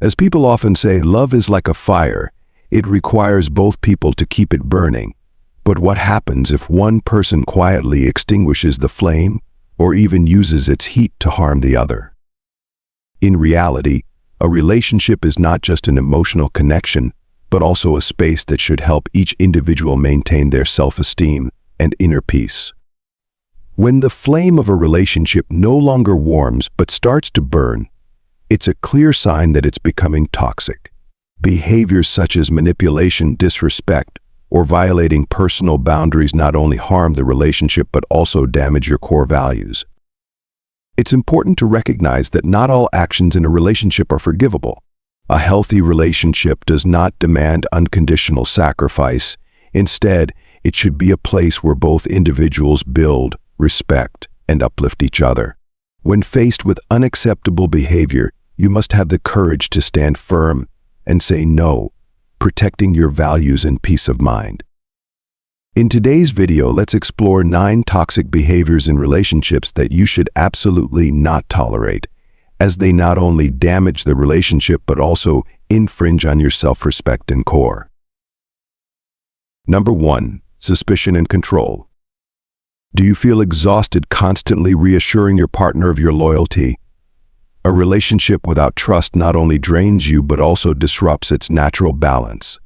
As people often say, love is like a fire. It requires both people to keep it burning. But what happens if one person quietly extinguishes the flame or even uses its heat to harm the other? In reality, a relationship is not just an emotional connection, but also a space that should help each individual maintain their self-esteem and inner peace. When the flame of a relationship no longer warms but starts to burn, it's a clear sign that it's becoming toxic. Behaviors such as manipulation, disrespect, or violating personal boundaries not only harm the relationship but also damage your core values. It's important to recognize that not all actions in a relationship are forgivable. A healthy relationship does not demand unconditional sacrifice. Instead, it should be a place where both individuals build, respect, and uplift each other. When faced with unacceptable behavior, you must have the courage to stand firm and say no, protecting your values and peace of mind. In today's video, let's explore 9 toxic behaviors in relationships that you should absolutely not tolerate, as they not only damage the relationship but also infringe on your self-respect and core. Number 1. Suspicion and control. Do you feel exhausted constantly reassuring your partner of your loyalty? A relationship without trust not only drains you but also disrupts its natural balance.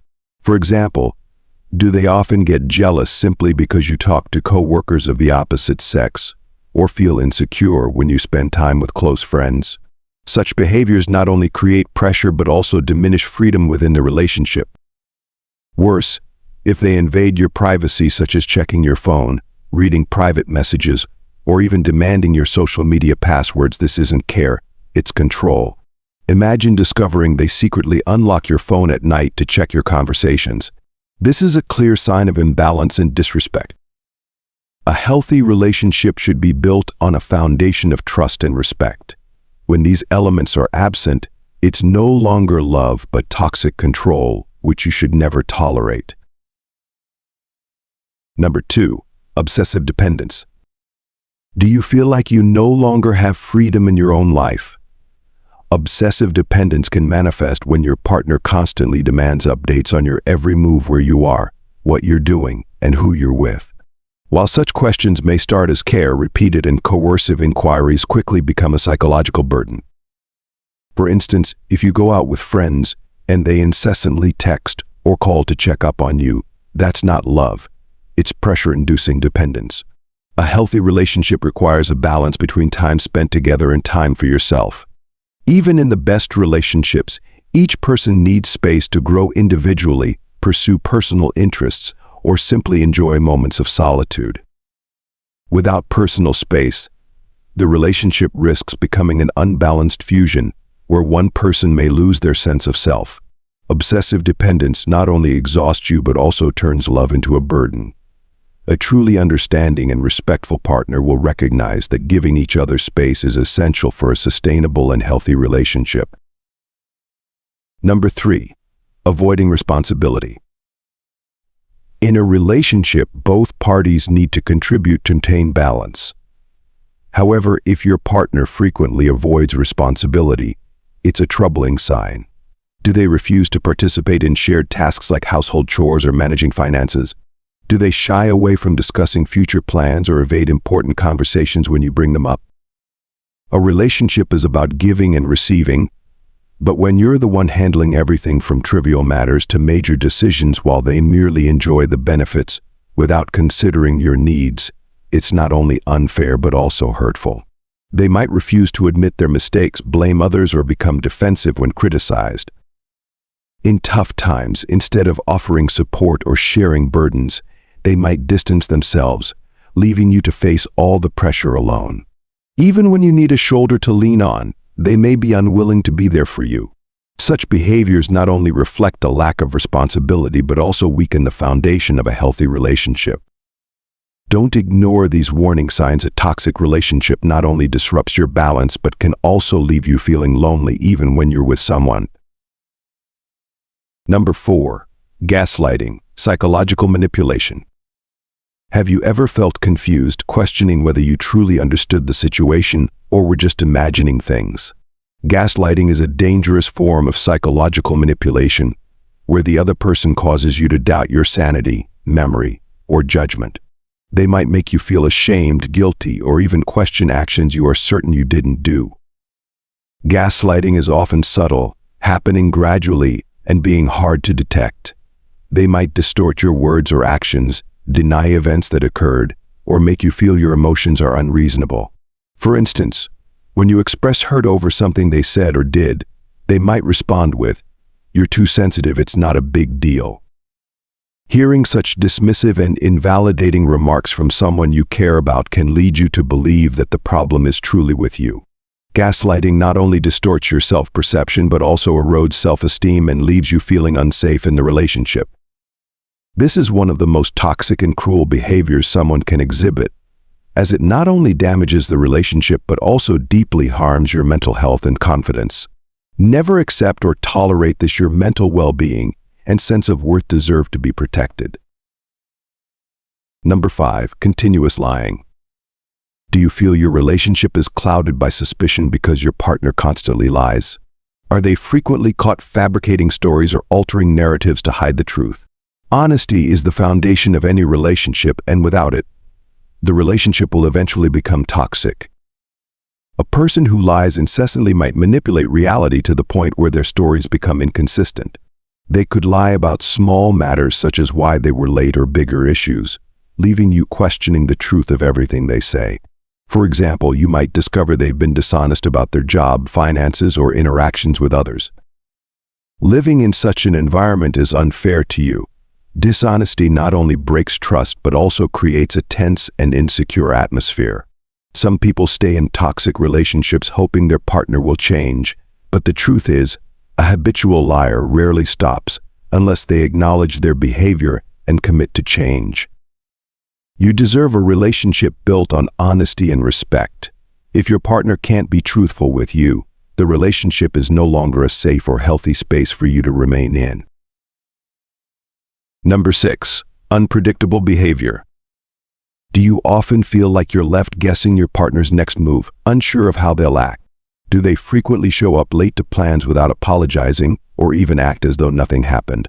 For example, do they often get jealous simply because you talk to co-workers of the opposite sex, or feel insecure when you spend time with close friends? Such behaviors not only create pressure but also diminish freedom within the relationship. Worse, if they invade your privacy, such as checking your phone, reading private messages, or even demanding your social media passwords, this isn't care, it's control. Imagine discovering they secretly unlock your phone at night to check your conversations. This is a clear sign of imbalance and disrespect. A healthy relationship should be built on a foundation of trust and respect. When these elements are absent, it's no longer love but toxic control, which you should never tolerate. Number 2. Obsessive dependence. Do you feel like you no longer have freedom in your own life? Obsessive dependence can manifest when your partner constantly demands updates on your every move, where you are, what you're doing, and who you're with. While such questions may start as care, repeated and coercive inquiries quickly become a psychological burden. For instance, if you go out with friends and they incessantly text or call to check up on you, that's not love. It's pressure-inducing dependence. A healthy relationship requires a balance between time spent together and time for yourself. Even in the best relationships, each person needs space to grow individually, pursue personal interests, or simply enjoy moments of solitude. Without personal space, the relationship risks becoming an unbalanced fusion where one person may lose their sense of self. Obsessive dependence not only exhausts you but also turns love into a burden. A truly understanding and respectful partner will recognize that giving each other space is essential for a sustainable and healthy relationship. Number 3. Avoiding responsibility. In a relationship, both parties need to contribute to maintain balance. However, if your partner frequently avoids responsibility, it's a troubling sign. Do they refuse to participate in shared tasks like household chores or managing finances? Do they shy away from discussing future plans or evade important conversations when you bring them up? A relationship is about giving and receiving, but when you're the one handling everything from trivial matters to major decisions while they merely enjoy the benefits without considering your needs, it's not only unfair but also hurtful. They might refuse to admit their mistakes, blame others, or become defensive when criticized. In tough times, instead of offering support or sharing burdens, they might distance themselves, leaving you to face all the pressure alone. Even when you need a shoulder to lean on, they may be unwilling to be there for you. Such behaviors not only reflect a lack of responsibility but also weaken the foundation of a healthy relationship. Don't ignore these warning signs. A toxic relationship not only disrupts your balance but can also leave you feeling lonely even when you're with someone. Number 4. Gaslighting, psychological manipulation. Have you ever felt confused, questioning whether you truly understood the situation or were just imagining things? Gaslighting is a dangerous form of psychological manipulation where the other person causes you to doubt your sanity, memory, or judgment. They might make you feel ashamed, guilty, or even question actions you are certain you didn't do. Gaslighting is often subtle, happening gradually, and being hard to detect. They might distort your words or actions, deny events that occurred, or make you feel your emotions are unreasonable. For instance, when you express hurt over something they said or did, they might respond with, "You're too sensitive, it's not a big deal." Hearing such dismissive and invalidating remarks from someone you care about can lead you to believe that the problem is truly with you. Gaslighting not only distorts your self-perception but also erodes self-esteem and leaves you feeling unsafe in the relationship. This is one of the most toxic and cruel behaviors someone can exhibit, as it not only damages the relationship but also deeply harms your mental health and confidence. Never accept or tolerate this. Your mental well-being and sense of worth deserve to be protected. Number 5, continuous lying. Do you feel your relationship is clouded by suspicion because your partner constantly lies? Are they frequently caught fabricating stories or altering narratives to hide the truth? Honesty is the foundation of any relationship, and without it, the relationship will eventually become toxic. A person who lies incessantly might manipulate reality to the point where their stories become inconsistent. They could lie about small matters such as why they were late or bigger issues, leaving you questioning the truth of everything they say. For example, you might discover they've been dishonest about their job, finances, or interactions with others. Living in such an environment is unfair to you. Dishonesty not only breaks trust but also creates a tense and insecure atmosphere. Some people stay in toxic relationships hoping their partner will change, but the truth is, a habitual liar rarely stops unless they acknowledge their behavior and commit to change. You deserve a relationship built on honesty and respect. If your partner can't be truthful with you, the relationship is no longer a safe or healthy space for you to remain in. Number 6, unpredictable behavior. Do you often feel like you're left guessing your partner's next move, unsure of how they'll act? Do they frequently show up late to plans without apologizing or even act as though nothing happened?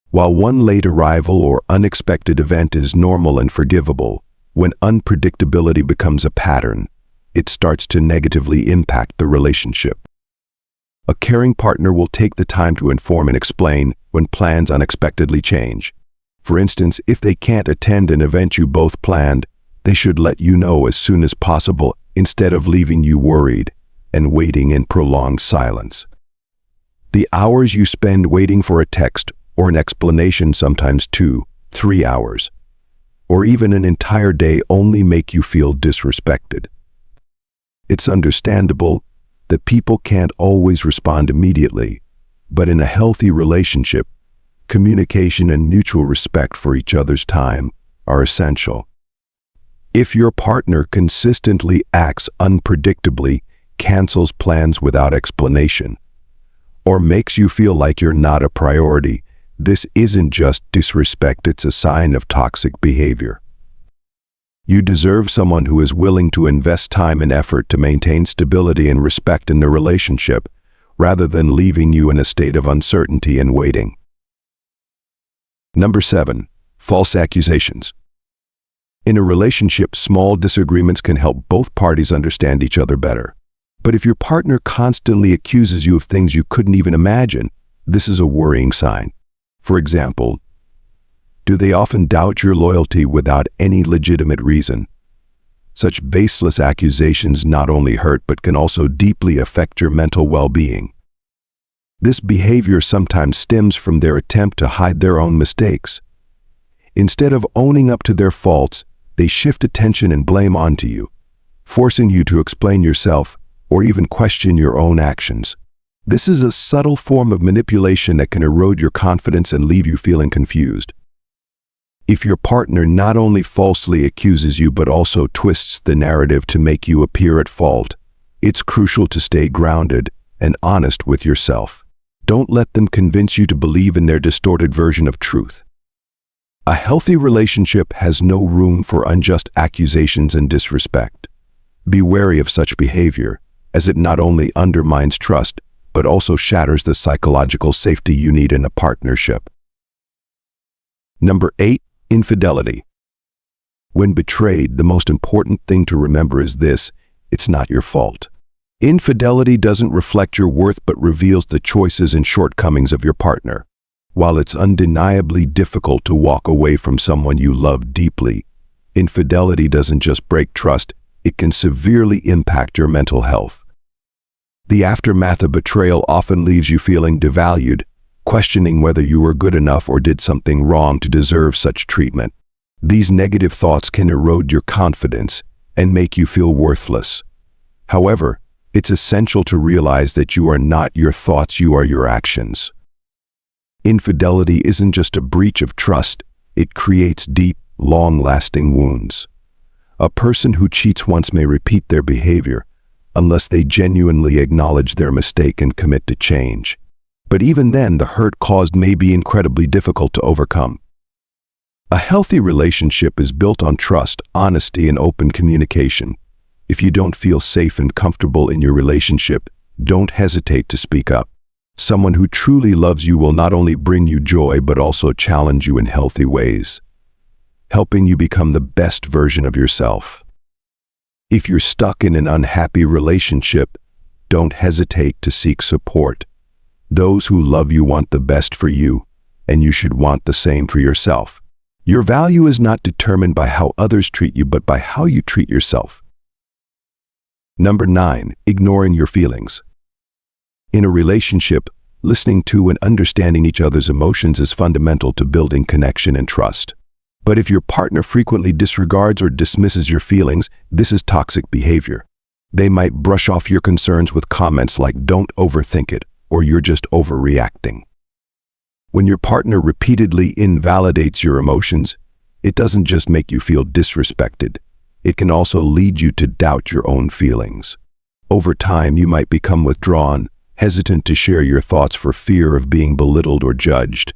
While one late arrival or unexpected event is normal and forgivable, when unpredictability becomes a pattern, it starts to negatively impact the relationship. A caring partner will take the time to inform and explain when plans unexpectedly change. For instance, if they can't attend an event you both planned, they should let you know as soon as possible instead of leaving you worried and waiting in prolonged silence. The hours you spend waiting for a text or an explanation, sometimes 2-3 hours, or even an entire day, only make you feel disrespected. It's understandable that people can't always respond immediately, but in a healthy relationship, communication and mutual respect for each other's time are essential. If your partner consistently acts unpredictably, cancels plans without explanation, or makes you feel like you're not a priority, this isn't just disrespect, it's a sign of toxic behavior. You deserve someone who is willing to invest time and effort to maintain stability and respect in the relationship, rather than leaving you in a state of uncertainty and waiting. Number 7, false accusations. In a relationship, small disagreements can help both parties understand each other better. But if your partner constantly accuses you of things you couldn't even imagine, this is a worrying sign. For example, do they often doubt your loyalty without any legitimate reason? Such baseless accusations not only hurt but can also deeply affect your mental well-being. This behavior sometimes stems from their attempt to hide their own mistakes. Instead of owning up to their faults, they shift attention and blame onto you, forcing you to explain yourself or even question your own actions. This is a subtle form of manipulation that can erode your confidence and leave you feeling confused. If your partner not only falsely accuses you but also twists the narrative to make you appear at fault, it's crucial to stay grounded and honest with yourself. Don't let them convince you to believe in their distorted version of truth. A healthy relationship has no room for unjust accusations and disrespect. Be wary of such behavior, as it not only undermines trust, but also shatters the psychological safety you need in a partnership. Number 8, infidelity. When betrayed, the most important thing to remember is this: it's not your fault. Infidelity doesn't reflect your worth but reveals the choices and shortcomings of your partner. While it's undeniably difficult to walk away from someone you love deeply, infidelity doesn't just break trust, it can severely impact your mental health. The aftermath of betrayal often leaves you feeling devalued, questioning whether you were good enough or did something wrong to deserve such treatment. These negative thoughts can erode your confidence and make you feel worthless. However, it's essential to realize that you are not your thoughts, you are your actions. Infidelity isn't just a breach of trust, it creates deep, long-lasting wounds. A person who cheats once may repeat their behavior, unless they genuinely acknowledge their mistake and commit to change. But even then, the hurt caused may be incredibly difficult to overcome. A healthy relationship is built on trust, honesty, and open communication. If you don't feel safe and comfortable in your relationship, don't hesitate to speak up. Someone who truly loves you will not only bring you joy but also challenge you in healthy ways, helping you become the best version of yourself. If you're stuck in an unhappy relationship, don't hesitate to seek support. Those who love you want the best for you, and you should want the same for yourself. Your value is not determined by how others treat you, but by how you treat yourself. Number 9, ignoring your feelings. In a relationship, listening to and understanding each other's emotions is fundamental to building connection and trust. But if your partner frequently disregards or dismisses your feelings, this is toxic behavior. They might brush off your concerns with comments like "don't overthink it" or "you're just overreacting." When your partner repeatedly invalidates your emotions, it doesn't just make you feel disrespected. It can also lead you to doubt your own feelings. Over time, you might become withdrawn, hesitant to share your thoughts for fear of being belittled or judged.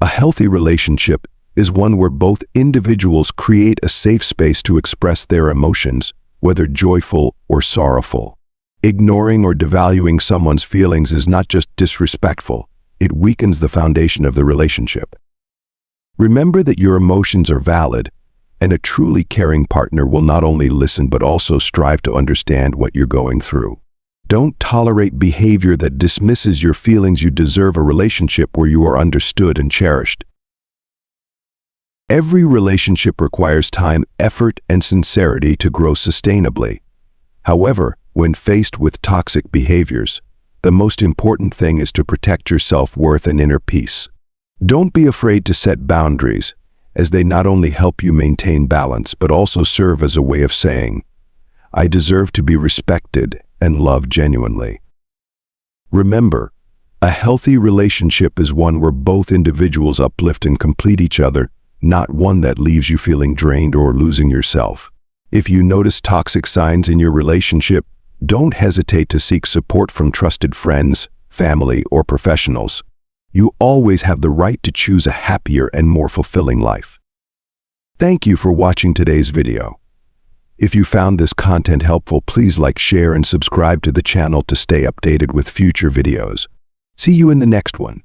A healthy relationship is one where both individuals create a safe space to express their emotions, whether joyful or sorrowful. Ignoring or devaluing someone's feelings is not just disrespectful, it weakens the foundation of the relationship. Remember that your emotions are valid, and a truly caring partner will not only listen but also strive to understand what you're going through. Don't tolerate behavior that dismisses your feelings. You deserve a relationship where you are understood and cherished. Every relationship requires time, effort, and sincerity to grow sustainably. However, when faced with toxic behaviors, the most important thing is to protect your self-worth and inner peace. Don't be afraid to set boundaries, as they not only help you maintain balance but also serve as a way of saying, "I deserve to be respected and loved genuinely." Remember, a healthy relationship is one where both individuals uplift and complete each other, not one that leaves you feeling drained or losing yourself. If you notice toxic signs in your relationship, don't hesitate to seek support from trusted friends, family, or professionals. You always have the right to choose a happier and more fulfilling life. Thank you for watching today's video. If you found this content helpful, please like, share, and subscribe to the channel to stay updated with future videos. See you in the next one.